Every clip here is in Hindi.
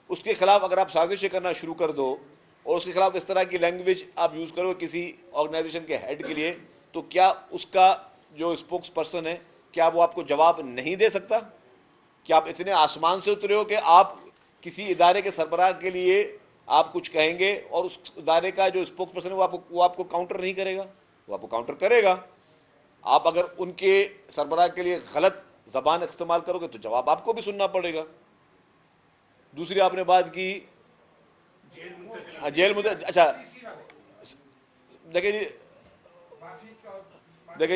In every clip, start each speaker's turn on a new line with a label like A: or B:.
A: उसके खिलाफ अगर आप साजिशें करना शुरू कर दो और उसके खिलाफ इस तरह की लैंग्वेज आप यूज़ करो किसी ऑर्गेनाइजेशन के हेड के लिए, तो क्या उसका जो स्पोक्स पर्सन है, क्या वो आपको जवाब नहीं दे सकता? क्या आप इतने आसमान से उतरे हो कि आप किसी इदारे के सरबराह के लिए आप कुछ कहेंगे और उस इदारे का जो स्पोक्स पर्सन है वो आपको काउंटर नहीं करेगा? वो आपको काउंटर करेगा। आप अगर उनके सरबराह के लिए गलत जबान इस्तेमाल करोगे तो जवाब आपको भी सुनना पड़ेगा। दूसरी आपने बात की जेल मुद्दे। अच्छा देखिए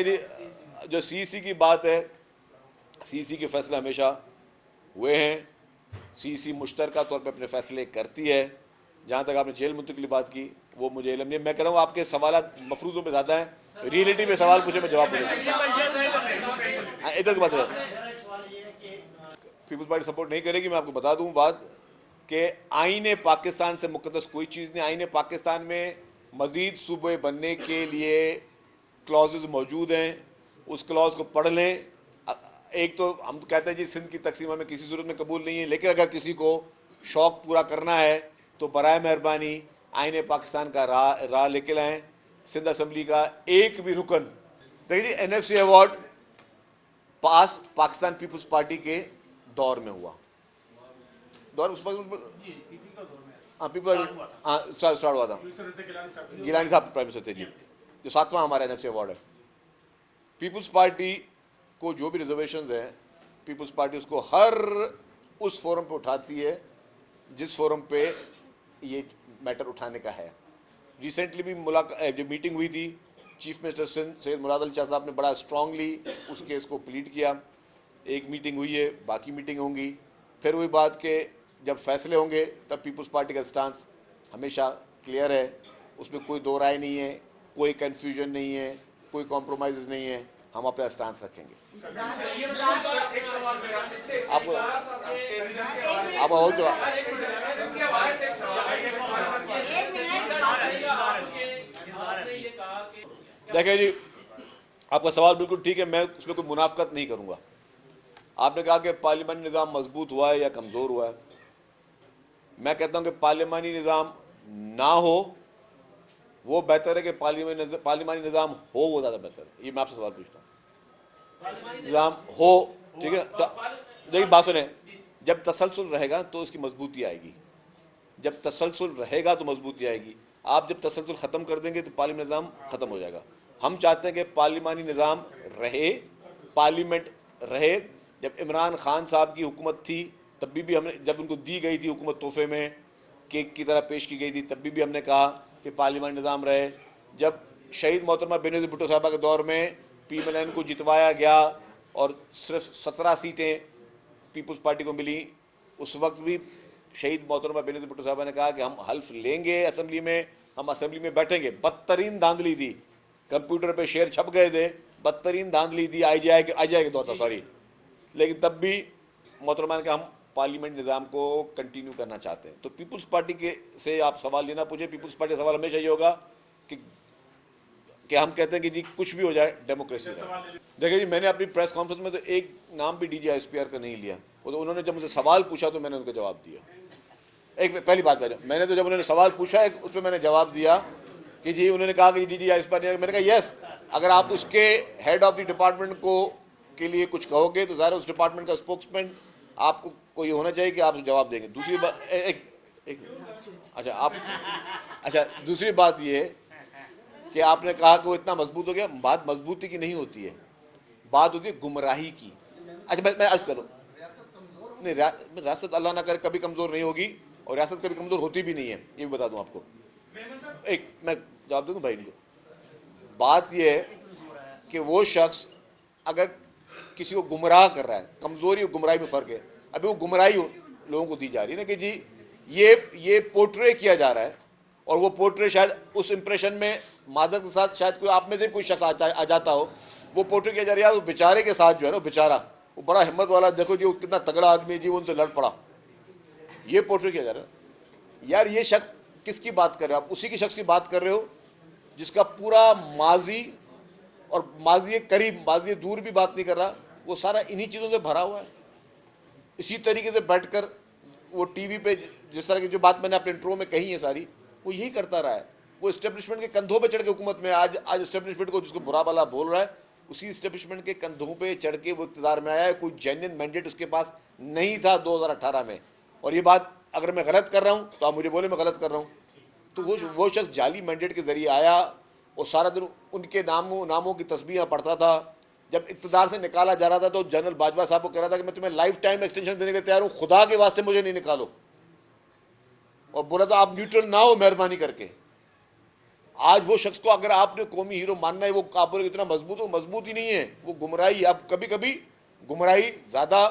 A: जी, जो सीसी की बात है, सीसी के फैसले हमेशा हुए हैं। सीसी मुश्तरका तौर पे अपने फैसले करती है। जहाँ तक आपने जेल मुद्दे की बात की, वो मुझे इल्म नहीं। मैं कह रहा हूँ आपके सवाल मफरूजों में ज़्यादा है, रियलिटी में सवाल पूछे मैं जवाब दूंगा। इधर की बात है, पीपल्स पार्टी सपोर्ट नहीं करेगी। मैं आपको बता दूं बात कि आईने पाकिस्तान से मुकद्दस कोई चीज़ नहीं। आईने पाकिस्तान में मजीद सूबे बनने के लिए क्लॉजेज मौजूद हैं, उस क्लॉज को पढ़ लें। एक तो हम कहते हैं जी सिंध की तकसीम हमें किसी सूरत में कबूल नहीं है, लेकिन अगर किसी को शौक़ पूरा करना है तो बराए मेहरबानी आईने पाकिस्तान का राह लेके लाएँ। सिंध असम्बली का एक भी रुकन देखिए, NFC अवार्ड पास पाकिस्तान पीपल्स पार्टी के दौर में हुआ। दौर उस स्टार्ट हुआ था, गिलानी साहब प्राइम मिनिस्टर थे जी, जो 7वां हमारा NFC अवार्ड है। पीपल्स पार्टी को जो भी रिजर्वेशंस हैं, पीपल्स पार्टी उसको हर उस फोरम पे उठाती है जिस फोरम पे ये मैटर उठाने का है। रिसेंटली भी जो मीटिंग हुई थी, चीफ मिनिस्टर सैयद मुराद अली शाह साहब ने बड़ा स्ट्रांगली उस केस को प्लीड किया। एक मीटिंग हुई है, बाकी मीटिंग होंगी। फिर वही बात के जब फैसले होंगे तब पीपल्स पार्टी का स्टांस हमेशा क्लियर है, उसमें कोई दो राय नहीं है, कोई कन्फ्यूजन नहीं है, कोई कॉम्प्रोमाइज़ नहीं है। हम अपना स्टांस रखेंगे। आप हो तो देखिए जी, आपका सवाल बिल्कुल ठीक है, मैं उसमें कोई मुनाफकत नहीं करूंगा। आपने कहा कि पार्लिमानी निज़ाम मजबूत हुआ है या कमज़ोर हुआ है। मैं कहता हूं कि पार्लिमानी निज़ाम ना हो वो बेहतर है कि पार्लिमानी निज़ाम हो वो ज़्यादा बेहतर है। ये मैं आपसे सवाल पूछता हूँ। निज़ाम हो, ठीक है। तो देखिए बात सुने, जब तसलसल रहेगा तो उसकी मजबूती आएगी। जब तसलसल रहेगा तो मजबूती आएगी। आप जब तसलसल ख़त्म कर देंगे तो पार्लिमानी निज़ाम ख़त्म हो जाएगा। हम चाहते हैं कि पार्लिमानी निज़ाम रहे, पार्लियामेंट रहे। जब इमरान खान साहब की हुकूमत थी तब भी हमने, जब उनको दी गई थी हुकूमत तोहफे में केक की तरह पेश की गई थी, तब भी हमने कहा कि पार्लिमानी निज़ाम रहे। जब शहीद मोहतरमा बेनज़ीर भुट्टो साहबा के दौर में PMLN को जितवाया गया और सिर्फ 17 सीटें पीपल्स पार्टी को मिली, उस वक्त भी शहीद मोहतरमा बेनज़ीर भुट्टो साहबा ने कहा कि हम हल्फ लेंगे असम्बली में, हम असम्बली में बैठेंगे। बदतरीन धांधली दी, कंप्यूटर पे शेर छप गए थे, बदतरीन धांधली दी IGI के दौर था, सॉरी। लेकिन तब भी मोहतरमा ने कहा हम पार्लियामेंट निज़ाम को कंटिन्यू करना चाहते हैं। तो पीपल्स पार्टी के से आप सवाल लेना पूछे, पीपल्स पार्टी का सवाल हमेशा ये होगा कि हम कहते हैं कि जी कुछ भी हो जाए डेमोक्रेसी है। देखिए जी, मैंने अपनी प्रेस कॉन्फ्रेंस में तो एक नाम भी DG ISPR का नहीं लिया। वो तो उन्होंने जब मुझे सवाल पूछा तो मैंने उनको जवाब दिया। एक पहली बात मैंने तो जब उन्होंने सवाल पूछा उस पर मैंने जवाब दिया कि जी, उन्होंने कहा कि DG ISPR ने, मैंने कहा यस, अगर आप उसके हेड ऑफ द डिपार्टमेंट को के लिए कुछ कहोगे तो ज़ाहिर उस डिपार्टमेंट का स्पोक्समैन आपको कोई होना चाहिए कि आप जवाब देंगे। दूसरी बात दूसरी बात ये कि आपने कहा कि वो इतना मजबूत हो गया। बात मजबूती की नहीं होती है, बात होती है गुमराही की। अच्छा मैं अर्ज करूँ, नहीं रियासत अल्लाह ना करे कभी कमज़ोर नहीं होगी और रियासत कभी कमज़ोर होती भी नहीं है, ये भी बता दूं आपको। मैं जवाब दे दूं भाई इनको। बात यह है कि वो शख्स अगर किसी को गुमराह कर रहा है, कमज़ोरी और गुमराही में फ़र्क है। अभी वो गुमराही लोगों को दी जा रही है ना कि जी ये पोर्ट्रे किया जा रहा है, और वो पोर्ट्रे शायद उस इंप्रेशन में मादक के साथ शायद कोई आप में से कोई शख्स आ जाता हो, वो पोर्ट्रे किया जा रहा है वो बेचारे के साथ जो है ना, बेचारा वो बड़ा हिम्मत वाला, देखो जी वो कितना तगड़ा आदमी है जी, वो उनसे लड़ पड़ा, ये पोर्ट्रे किया जा रहा है। यार ये शख्स किसकी बात कर रहे हो आप? उसी की शख्स की बात कर रहे हो जिसका पूरा माजी और माजी करीब माजी दूर भी बात नहीं कर रहा, वो सारा इन्हीं चीज़ों से भरा हुआ है। इसी तरीके से बैठकर वो टीवी पे जिस तरह की जो बात मैंने अपने इंट्रो में कही है सारी, वो यही करता रहा है। वो इस्टेब्लिशमेंट के कंधों पे चढ़ के हुकूमत में आज इस्टेब्लिशमेंट को जिसको बुरा भला बोल रहा है, उसी इस्टेब्लिशमेंट के कंधों पे चढ़ के वो इक़्तिदार में आया है। कोई जेन्युइन मैंडेट उसके पास नहीं था 2018 में। और ये बात अगर मैं गलत कर रहा हूँ तो आप मुझे बोले मैं गलत कर रहा हूँ। तो वो शख्स जाली मैंडेट के जरिए आया और सारा दिन उनके नामों की तस्बीहें पढ़ता था। जब इक़्तिदार से निकाला जा रहा था तो जनरल बाजवा साहब को कह रहा था कि मैं तुम्हें लाइफ टाइम एक्सटेंशन देने के तैयार हूँ, खुदा के वास्ते मुझे नहीं निकालो। और बोला था आप न्यूट्रल ना हो मेहरबानी करके। आज वो शख्स को अगर आपने कौमी हीरो मानना है, वो काबुल इतना मजबूत, वो मजबूत ही नहीं है, वो गुमराही। अब कभी कभी गुमराही ज़्यादा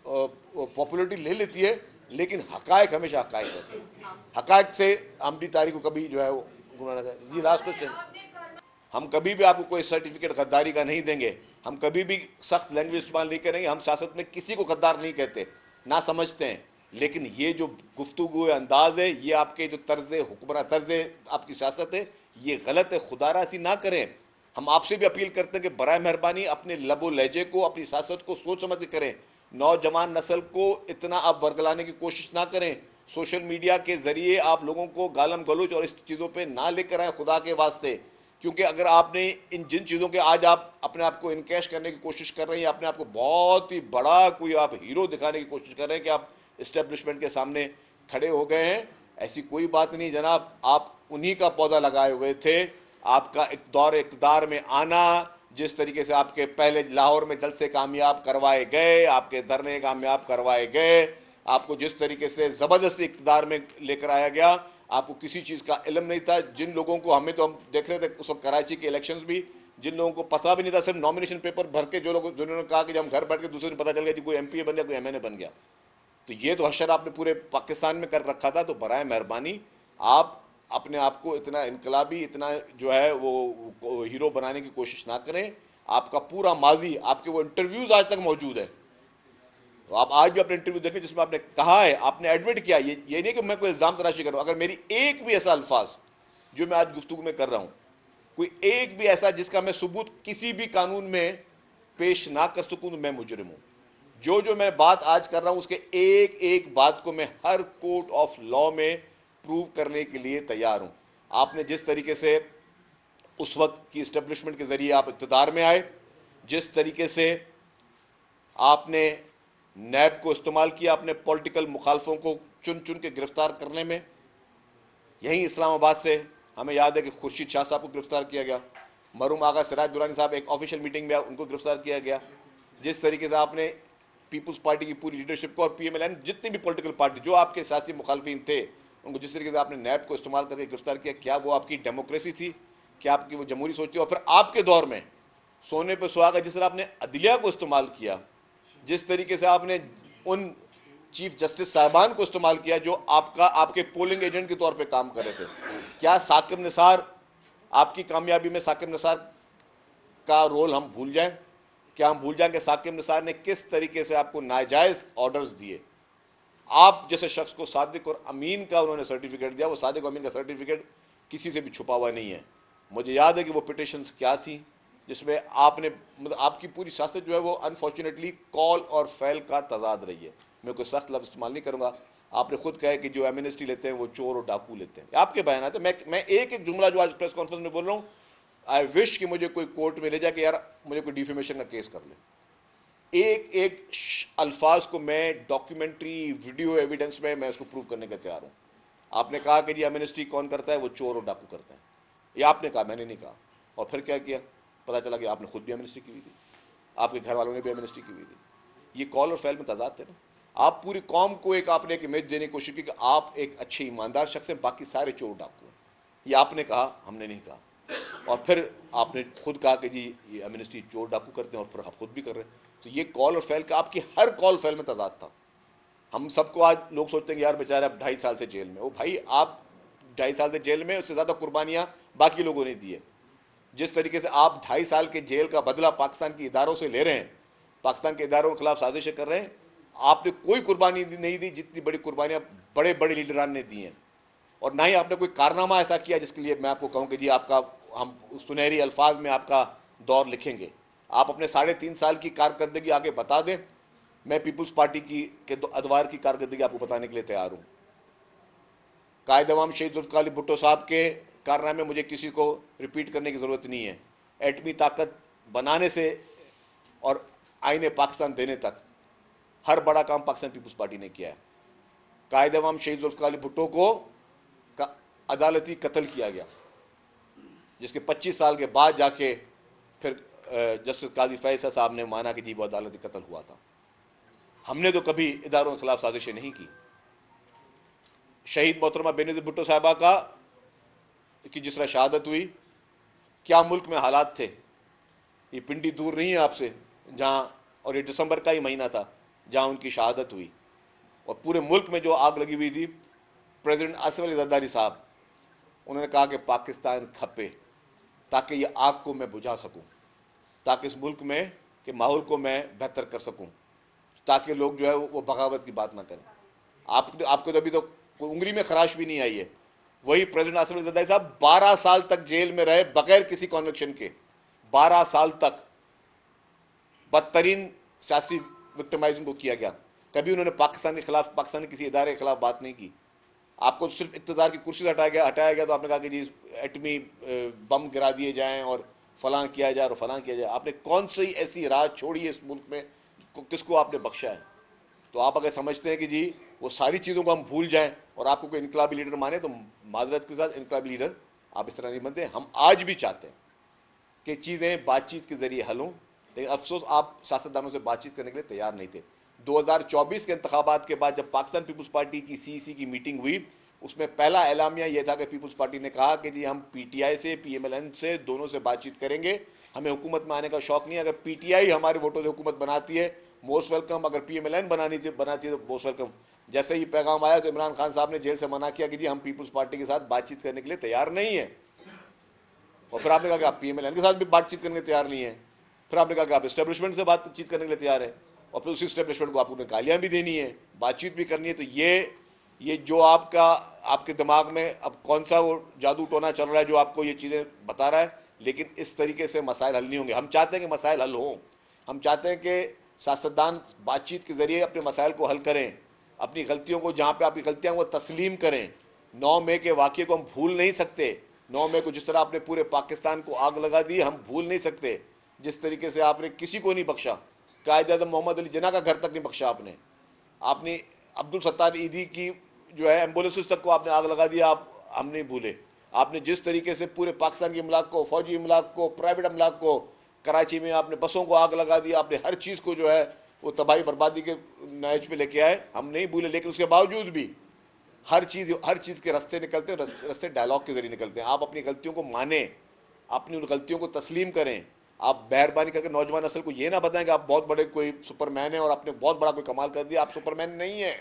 A: पॉपुलरिटी ले लेती है, लेकिन हकायक हमेशा हकायक रहते हैं। हकायक से आमदी तारीख को कभी जो है वो गुमराह ना करें। जी लास्ट क्वेश्चन। हम कभी भी आपको कोई सर्टिफिकेट गद्दारी का नहीं देंगे, हम कभी भी सख्त लैंग्वेज इस्तेमाल नहीं करेंगे। हम सियासत में किसी को गद्दार नहीं कहते, ना समझते हैं। लेकिन ये जो गुफ्तगू अंदाज है, ये आपके जो तर्ज हुक्मरान तर्ज आपकी सियासत है, ये गलत है। खुदारा ऐसी ना करें। हम आपसे भी अपील करते हैं कि बराए मेहरबानी अपने लबो लहजे को, अपनी सियासत को सोच समझ के करें। नौजवान नस्ल को इतना आप वर्गलाने की कोशिश ना करें। सोशल मीडिया के जरिए आप लोगों को गालम गलोच और इस चीज़ों पर ना लेकर आए, खुदा के वास्ते। क्योंकि अगर आपने जिन चीज़ों के आज आप अपने आप को इनकैश करने की कोशिश कर रहे हैं, अपने आप को बहुत ही बड़ा कोई आप हीरो दिखाने की कोशिश कर रहे हैं कि आप इस्टेब्लिशमेंट के सामने खड़े हो गए हैं, ऐसी कोई बात नहीं जनाब। आप उन्हीं का पौधा लगाए हुए थे। आपका एक दौर इक़्तिदार में आना, जिस तरीके से आपके पहले लाहौर में जलसे कामयाब करवाए गए, आपके धरने कामयाब करवाए गए, आपको जिस तरीके से ज़बरदस्ती इक़्तिदार में लेकर आया गया, आपको किसी चीज़ का इल्म नहीं था। जिन लोगों को हमें तो हम देख रहे थे उस वक्त कराची के इलेक्शंस भी, जिन लोगों को पता भी नहीं था, सिर्फ नॉमिनेशन पेपर भर के जो लोग जिन्होंने कहा कि जब हम घर बैठ के दूसरे दिन पता चल गया कि कोई एमपीए बन गया, कोई एमएनए बन गया। तो ये तो हशर आपने पूरे पाकिस्तान में कर रखा था। तो बराए मेहरबानी आप अपने आप को इतना इनकलाबी, इतना जो है वो हीरो बनाने की कोशिश ना करें। आपका पूरा माजी, आपके वो इंटरव्यूज आज तक मौजूद है। तो आप आज भी अपने इंटरव्यू देखें जिसमें आपने कहा है, आपने एडमिट किया, ये नहीं कि मैं कोई इल्ज़ाम तराशी करूँ। अगर मेरी एक भी ऐसा अल्फाज जो मैं आज गुफ्तगू में कर रहा हूँ, कोई एक भी ऐसा जिसका मैं सबूत किसी भी कानून में पेश ना कर सकूँ, तो मैं मुजरिम हूँ। जो मैं बात आज कर रहा हूं, उसके एक एक बात को मैं हर कोर्ट ऑफ लॉ में प्रूव करने के लिए तैयार हूं। आपने जिस तरीके से उस वक्त की इस्टेब्लिशमेंट के जरिए आप इक़्तिदार में आए, जिस तरीके से आपने नैब को इस्तेमाल किया अपने पॉलिटिकल मुखालफों को चुन चुन के गिरफ्तार करने में। यहीं इस्लामाबाद से हमें याद है कि खुर्शीद शाह साहब को गिरफ्तार किया गया, मरहूम आगा सिराज दुरानी साहब एक ऑफिशियल मीटिंग में उनको गिरफ्तार किया गया। जिस तरीके से आपने पीपुल्स पार्टी की पूरी लीडरशिप को और पीएमएलएन जितनी भी पॉलिटिकल पार्टी जो आपके सियासी मुखालफिन थे, उनको जिस तरीके से आपने नैब को इस्तेमाल करके गिरफ्तार किया, क्या वो आपकी डेमोक्रेसी थी? क्या आपकी वो जमहूरी सोच थी? और फिर आपके दौर में सोने पे सुहागा जिस तरह आपने अदलिया को इस्तेमाल किया, जिस तरीके से आपने उन चीफ जस्टिस साहबान को इस्तेमाल किया जो आपके पोलिंग एजेंट के तौर पर काम कर रहे थे, क्या साकिब निसार, आपकी कामयाबी में साकिब निसार का रोल हम भूल जाएं? क्या हम भूल जाएं कि साकिब निसार ने किस तरीके से आपको नाजायज ऑर्डर्स दिए? आप जैसे शख्स को सादिक और अमीन का उन्होंने सर्टिफिकेट दिया, वो सादिक और अमीन का सर्टिफिकेट किसी से भी छुपा हुआ नहीं है। मुझे याद है कि वो पिटिशंस क्या थी जिसमें आपने मतलब आपकी पूरी सियासत जो है वो अनफॉर्चुनेटली कॉल और फैल का तजाद रही है। मैं कोई सख्त लफ्ज़ इस्तेमाल नहीं करूँगा। आपने खुद कहा कि जो एमनेस्टी लेते हैं वो चोर और डाकू लेते हैं, आपके बयान है। मैं एक एक जुमला जो आज प्रेस कॉन्फ्रेंस में बोल रहा हूँ, आई विश कि मुझे कोई कोर्ट में ले जाए कि यार मुझे कोई डिफेमेशन का केस कर ले। एक एक अल्फाज को मैं डॉक्यूमेंट्री वीडियो एविडेंस में मैं इसको प्रूव करने का तैयार हूँ। आपने कहा कि जी एमनेस्टी कौन करता है? वो चोर और डाकू करते हैं। ये आपने कहा, मैंने नहीं कहा। और फिर क्या किया? पता चला कि आपने खुद भी एमनेस्टी की हुई थी, आपके घर वालों ने भी एमनेस्टी की हुई थी। ये कॉल और फैल में तजाद थे ना। आप पूरी कौम को एक आपने एक इमेज देने की कोशिश की कि आप एक अच्छे ईमानदार शख्स हैं, बाकी सारे चोर डाकू हैं। ये आपने कहा, हमने नहीं कहा। और फिर आपने खुद कहा कि जी ये एमनेस्टी चोर डाकू करते हैं, और फिर आप खुद भी कर रहे हैं। तो ये कॉल और फैल का आपकी हर कॉल फैल में तजाद था। हम सबको आज लोग सोचते हैं कि यार बेचारे आप 2.5 साल से जेल में। ओ भाई, आप 2.5 साल से जेल में, उससे ज़्यादा कुर्बानियाँ बाकी लोगों ने दी है। जिस तरीके से आप 2.5 साल के जेल का बदला पाकिस्तान के इदारों से ले रहे हैं, पाकिस्तान के इदारों के खिलाफ साजिशें कर रहे हैं, आपने कोई कुर्बानी नहीं दी जितनी बड़ी कुर्बानियाँ बड़े बड़े लीडरान ने दी हैं। और ना ही आपने कोई कारनामा ऐसा किया जिसके लिए मैं आपको कहूँ कि जी आपका हम सुनहरी अल्फाज में आपका दौर लिखेंगे। आप अपने 3.5 साल की कारकर्दगी आगे बता दें मैं पीपुल्स पार्टी के अदवार की कारकर्दगी आपको बताने के लिए तैयार हूं। कायद अवाम शहीद जुल्फ़िकार अली भुट्टो साहब के कारनामे मुझे किसी को रिपीट करने की ज़रूरत नहीं है। एटमी ताकत बनाने से और आईने पाकिस्तान देने तक हर बड़ा काम पाकिस्तान पीपुल्स पार्टी ने किया है। कायद अवाम शहीद जुल्फ़िकार अली भुट्टो को अदालती कत्ल किया गया, जिसके 25 साल के बाद जाके फिर जस्टिस काजी फैसल साहब ने माना कि जी वो अदालती कत्ल हुआ था। हमने तो कभी इदारों के खिलाफ साजिशें नहीं की। शहीद मोहतरमा बेनज़ीर भुट्टो साहिबा की जिस तरह शहादत हुई, क्या मुल्क में हालात थे। ये पिंडी दूर नहीं है आपसे जहाँ, और ये दिसंबर का ही महीना था जहाँ उनकी शहादत हुई, और पूरे मुल्क में जो आग लगी हुई थी। प्रेसिडेंट आसिफ अली जरदारी साहब उन्होंने कहा कि पाकिस्तान खपे ताकि ये आग को मैं बुझा सकूं, ताकि इस मुल्क में के माहौल को मैं बेहतर कर सकूं, ताकि लोग जो है वो बगावत की बात ना करें। आपको तो अभी तो कोई उंगली में खराश भी नहीं आई है। वही प्रेसिडेंट आसिफ अली जरदारी साहब 12 साल तक जेल में रहे बगैर किसी कन्विक्शन के। 12 साल तक बदतरीन सियासी विक्टिमाइजिंग को किया गया। कभी उन्होंने पाकिस्तान के खिलाफ, पाकिस्तान के किसी इदारे के खिलाफ बात नहीं की। आपको सिर्फ इक़्तिदार की कुर्सी से हटाया गया तो आपने कहा कि जी एटमी बम गिरा दिए जाएं और फलां किया जाए और फलां किया जाए। आपने कौन सी ऐसी राज छोड़ी है इस मुल्क में, किसको आपने बख्शा है? तो आप अगर समझते हैं कि जी वो सारी चीज़ों को हम भूल जाएं और आपको कोई इनकलाबी लीडर माने, तो माजरत के साथ इनकलाबी लीडर आप इस तरह नहीं बनते। हम आज भी चाहते हैं कि चीज़ें बातचीत के जरिए हल हों, लेकिन अफसोस आप सियासतदानों से बातचीत करने के लिए तैयार नहीं थे। 2024 के इंतखाबात के बाद जब पाकिस्तान पीपुल्स पार्टी की सीईसी की मीटिंग हुई, उसमें पहला एलामिया यह था कि पीपुल्स पार्टी ने कहा कि जी हम पीटीआई से, पीएमएलएन से, दोनों से बातचीत करेंगे। हमें हुकूमत में आने का शौक नहीं है। अगर पीटीआई हमारे वोटों से हुकूमत बनाती है, मोस्ट वेलकम। अगर पीएमएलएन बनाती है तो मोस्ट वेलकम। जैसे ही पैगाम आया तो इमरान खान साहब ने जेल से मना किया कि जी हम पीपुल्स पार्टी के साथ बातचीत करने के लिए तैयार नहीं है। और फिर आपने कहा कि आप पीएमएलएन के साथ भी बातचीत करने के लिए तैयार नहीं है। फिर आपने कहा कि आप इस्टेब्लिशमेंट से बातचीत करने के लिए तैयार है, और फिर उसी इस्टेब्लिशमेंट को आपको गालियाँ भी देनी है, बातचीत भी करनी है। तो ये जो आपके दिमाग में अब कौन सा वो जादू टोना चल रहा है जो आपको ये चीज़ें बता रहा है, लेकिन इस तरीके से मसाइल हल नहीं होंगे। हम चाहते हैं कि मसाइल हल हों। हम चाहते हैं कि सियासतदान बातचीत के ज़रिए अपने मसाइल को हल करें, अपनी गलतियों को, जहाँ पे आपकी गलतियाँ वो तस्लीम करें। 9 मई के वाक़े को हम भूल नहीं सकते। 9 मई को जिस तरह आपने पूरे पाकिस्तान को आग लगा दी, हम भूल नहीं सकते। जिस तरीके से आपने किसी को नहीं बख्शा, कायद-ए-आज़म मोहम्मद अली जिन्ना का घर तक नहीं बख्शा आपने अब्दुल सत्तार ईदी की जो है एम्बुलेंस तक को आपने आग लगा दिया, हम नहीं भूले। आपने जिस तरीके से पूरे पाकिस्तान के इमलाक को, फौजी इमलाक को, प्राइवेट इमलाक को, कराची में आपने बसों को आग लगा दिया, आपने हर चीज़ को जो है वो तबाही बर्बादी के नहज पे लेके आए, हम नहीं भूले। लेकिन उसके बावजूद भी हर चीज़ के रास्ते निकलते हैं, रास्ते डायलॉग के जरिए निकलते हैं। आप अपनी गलतियों को माने, अपनी उन गलतियों को तस्लीम करें। आप मेहरबानी करके नौजवान नस्ल को ये ना बताएं कि आप बहुत बड़े कोई सुपरमैन हैं और आपने बहुत बड़ा कोई कमाल कर दिया। आप सुपरमैन नहीं है,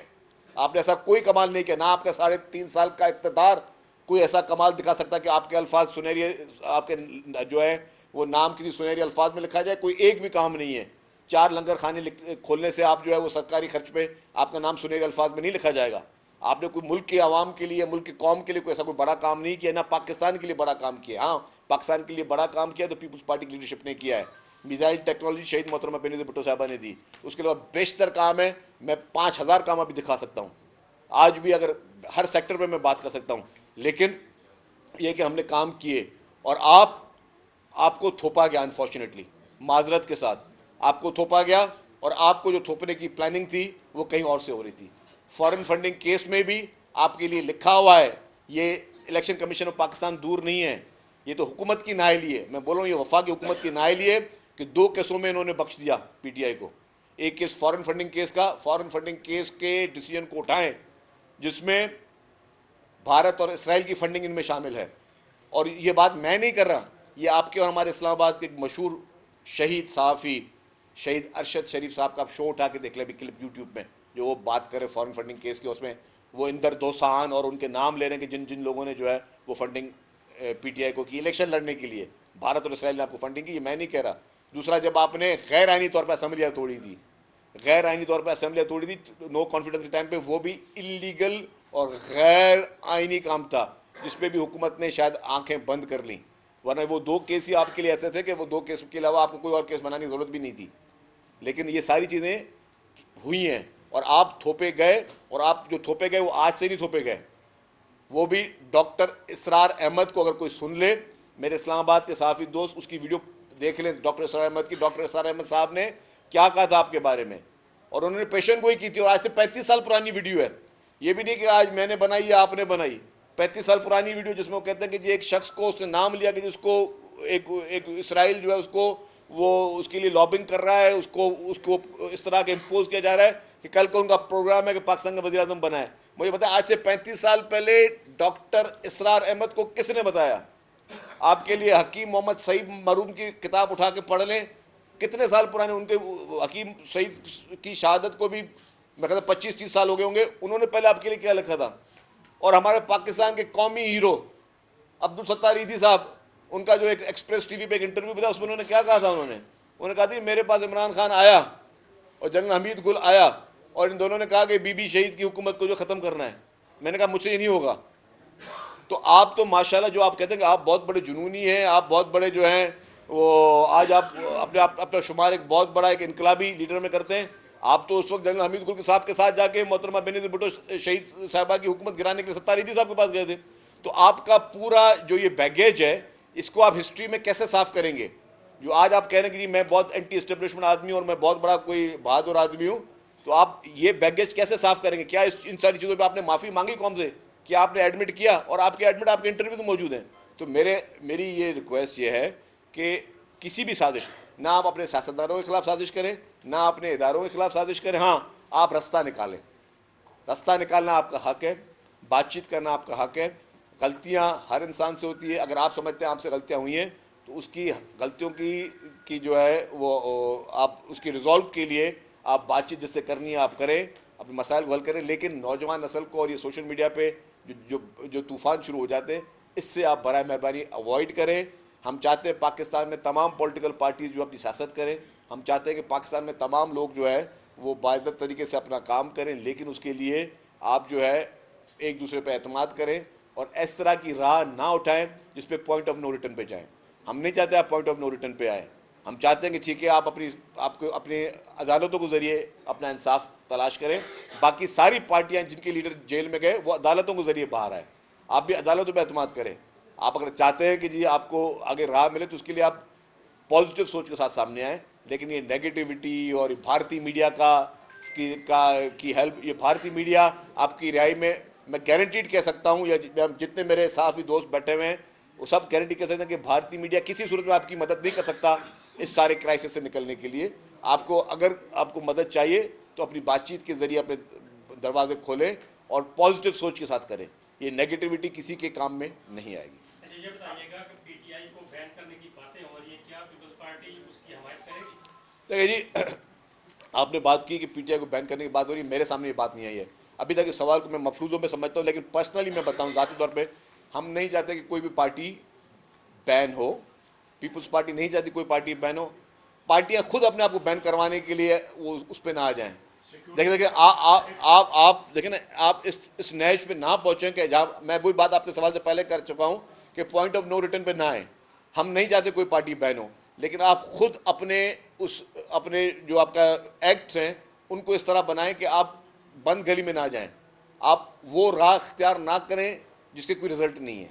A: आपने ऐसा कोई कमाल नहीं किया। ना आपका 3.5 साल का इक़्तिदार कोई ऐसा कमाल दिखा सकता कि आपके अल्फाज सुनहरी, आपके जो है वो नाम किसी सुनहरी अल्फाज में लिखा जाए। कोई एक भी काम नहीं है। 4 लंगर खाने खोलने से आप जो है वो सरकारी खर्च पे आपका नाम सुनहरी अल्फाज में नहीं लिखा जाएगा। आपने कोई मुल्क के आवाम के लिए, मुल्क की कौम के लिए कोई ऐसा कोई बड़ा काम नहीं किया, ना पाकिस्तान के लिए बड़ा काम किया। हाँ, पाकिस्तान के लिए बड़ा काम किया तो पीपुल्स पार्टी की लीडरशिप ने किया है। मिसाइल टेक्नोलॉजी शहीद मोहतरमा बेनज़ीर भुट्टो साहिबा ने दी। उसके अलावा बेशतर काम है। मैं 5000 काम अभी दिखा सकता हूँ, आज भी अगर हर सेक्टर पे मैं बात कर सकता हूँ। लेकिन यह कि हमने काम किए और आपको थोपा गया, अनफॉर्चुनेटली, माजरत के साथ आपको थोपा गया, और आपको जो थोपने की प्लानिंग थी वो कहीं और से हो रही थी। फॉरेन फंडिंग केस में भी आपके लिए लिखा हुआ है, ये इलेक्शन कमीशन ऑफ पाकिस्तान दूर नहीं है, ये तो हुकूमत की नाअहली है। मैं बोल रहा हूँ ये वफाक हुकूमत की नाअहली है कि 2 केसों में इन्होंने बख्श दिया पीटीआई को। एक केस फॉरेन फंडिंग केस का, फॉरेन फंडिंग केस के डिसीजन को उठाएं जिसमें भारत और इसराइल की फंडिंग इनमें शामिल है। और ये बात मैं नहीं कर रहा, ये आपके और हमारे इस्लामाबाद के एक मशहूर शहीद सहाफ़ी शहीद अरशद शरीफ साहब का आप शो उठा के देख लें क्लिप यूट्यूब में, जो वो बात करे फॉरेन फंडिंग केस की। उसमें वो इंदर दोसान और उनके नाम ले रहे हैं कि जिन जिन लोगों ने जो है वो फंडिंग पीटीआई को की इलेक्शन लड़ने के लिए, भारत और इसराइल ने आपको फंडिंग की, ये मैं नहीं कह रहा। दूसरा, जब आपने गैर आइनी तौर पर असम्बलियाँ तोड़ी थी, गैर आइनी तौर पर असम्बलियाँ तोड़ी थी नो कॉन्फिडेंस के टाइम पे, वो भी इलीगल और गैर आइनी काम था जिसपे भी हुकूमत ने शायद आंखें बंद कर ली। वरना वो 2 केस ही आपके लिए ऐसे थे कि वो 2 केस के अलावा आपको कोई और केस बनाने की जरूरत भी नहीं थी। लेकिन ये सारी चीज़ें हुई हैं और आप थोपे गए, और आप जो थोपे गए वो आज से नहीं थोपे गए, वो भी डॉक्टर इसरार अहमद को अगर कोई सुन ले, मेरे इस्लामाबाद के सहाफ़ी दोस्त उसकी वीडियो देख लें डॉक्टर इसरार अहमद की। डॉक्टर इसरार अहमद साहब ने क्या कहा था आपके बारे में, और उन्होंने पेशेंट गोई की थी, और आज से 35 साल पुरानी वीडियो है। ये भी नहीं कि आज मैंने बनाई या आपने बनाई, 35 साल पुरानी वीडियो जिसमें वो कहते हैं कि जी एक शख्स को उसने नाम लिया कि जिसको एक इसराइल जो है उसको वो उसके लिए लॉबिंग कर रहा है, उसको इस तरह के इम्पोज किया जा रहा है कि कल को उनका प्रोग्राम है कि पाकिस्तान का वज़ीर-ए-आज़म बनाए। मुझे पता है आज से 35 साल पहले डॉक्टर इसरार अहमद को किसने बताया? आपके लिए हकीम मोहम्मद सईद मरूम की किताब उठा के पढ़ लें, कितने साल पुराने उनके हकीम सईद की शहादत को भी मैं कहता 25-30 साल हो गए होंगे। उन्होंने पहले आपके लिए क्या लिखा था? और हमारे पाकिस्तान के कौमी हीरो अब्दुल सत्तार ईदी साहब, उनका जो एक एक्सप्रेस टीवी पे एक इंटरव्यू मिला, उसमें उन्होंने क्या कहा था? उन्होंने कहा था मेरे पास इमरान खान आया और जनरल हमीद गुल आया, और इन दोनों ने कहा कि बीबी शहीद की हुकूमत को जो ख़त्म करना है। मैंने कहा मुझसे ये नहीं होगा। तो आप तो माशाल्लाह, जो आप कहते हैं कि आप बहुत बड़े जुनूनी हैं, आप बहुत बड़े जो हैं वो आज आप अपना शुमार एक बहुत बड़ा एक इनकलाबी लीडर में करते हैं। आप तो उस वक्त जनरल हमीद गुल के साहब के साथ जाके मोहतरमा बेनज़ीर भुट्टो शहीद साहबा की हुकूमत गिराने के लिए सत्तार ईदी साहब के पास गए थे। तो आपका पूरा जो ये बैगेज है, इसको आप हिस्ट्री में कैसे साफ करेंगे? जो आज आप कह रहे हैं कि जी मैं बहुत एंटी एस्टेब्लिशमेंट आदमी हूँ और मैं बहुत बड़ा कोई बहादुर आदमी हूँ, तो आप ये बैगेज कैसे साफ करेंगे? क्या इन सारी चीज़ों पर आपने माफ़ी मांगी कौन से? क्या आपने एडमिट किया? और आपके एडमिट आपके इंटरव्यू तो मौजूद हैं। तो मेरी ये रिक्वेस्ट ये है कि किसी भी साजिश, ना आप अपने सियासतदानों के खिलाफ साजिश करें, ना अपने इदारों के खिलाफ साजिश करें। हाँ, आप रास्ता निकालें, रास्ता निकालना आपका हक है, बातचीत करना आपका हक है। गलतियां हर इंसान से होती है। अगर आप समझते हैं आपसे गलतियां हुई हैं, तो उसकी गलतियों की जो है वो आप उसकी रिजॉल्व के लिए आप बातचीत जिससे करनी है आप करें, अपने मसाइल को हल करें। लेकिन नौजवान नस्ल को और ये सोशल मीडिया पे जो तूफ़ान शुरू हो जाते हैं, इससे आप बराए मेहरबानी अवॉइड करें। हम चाहते हैं पाकिस्तान में तमाम पॉलिटिकल पार्टीज जो अपनी सियासत करें, हम चाहते हैं कि पाकिस्तान में तमाम लोग जो है वो बाइज़्ज़त तरीके से अपना काम करें, लेकिन उसके लिए आप जो है एक दूसरे पर एतमाद करें और इस तरह की राह ना उठाएं जिस पे पॉइंट ऑफ नो रिटर्न पे जाएं। हम नहीं चाहते आप पॉइंट ऑफ नो रिटर्न पे आए। हम चाहते हैं कि ठीक है आप अपनी अदालतों के ज़रिए अपना इंसाफ तलाश करें। बाकी सारी पार्टियां जिनके लीडर जेल में गए वो अदालतों के ज़रिए बाहर आए, आप भी अदालतों पर एतमाद करें। आप अगर चाहते हैं कि जी आपको आगे राह मिले तो उसके लिए आप पॉजिटिव सोच के साथ सामने आएँ। लेकिन ये नेगेटिविटी और भारतीय मीडिया की हेल्प, ये भारतीय मीडिया आपकी रिहाई में मैं गारंटीड कह सकता हूँ, या जितने मेरे सहाफ़ी दोस्त बैठे हुए हैं वो सब गारंटी कह सकते हैं कि भारतीय मीडिया किसी सूरत में आपकी मदद नहीं कर सकता इस सारे क्राइसिस से निकलने के लिए। अगर आपको मदद चाहिए तो अपनी बातचीत के ज़रिए अपने दरवाजे खोलें और पॉजिटिव सोच के साथ करें। ये नेगेटिविटी किसी के काम में नहीं आएगी।
B: ये बताइएगा कि पीटीआई को बैन करने की बातें हो रही है, क्या पीपल्स पार्टी उसकी हमायत करेगी?
A: देखिए जी, आपने बात की कि पीटीआई को बैन करने की बात हो रही है, मेरे सामने ये बात नहीं आई है अभी तक। इस सवाल को मैं मफरूज़ों में समझता हूँ, लेकिन पर्सनली मैं बताऊँ ज़ाती तौर पे हम नहीं चाहते कि कोई भी पार्टी बैन हो। पीपल्स पार्टी नहीं चाहती कोई पार्टी बैन हो। पार्टियां खुद अपने आप को बैन करवाने के लिए वो उस पर ना आ जाएं। देखिए आप देखें ना, आप इस नहज पे ना पहुँचें कि जहाँ मैं वही बात आपके सवाल से पहले कर चुका हूँ कि पॉइंट ऑफ नो रिटर्न पे ना आए। हम नहीं चाहते कोई पार्टी बैन हो, लेकिन आप खुद अपने जो आपका एक्ट्स हैं उनको इस तरह बनाएं कि आप बंद गली में ना जाएं। आप वो राह इख्तियार ना करें जिसके कोई रिजल्ट नहीं है।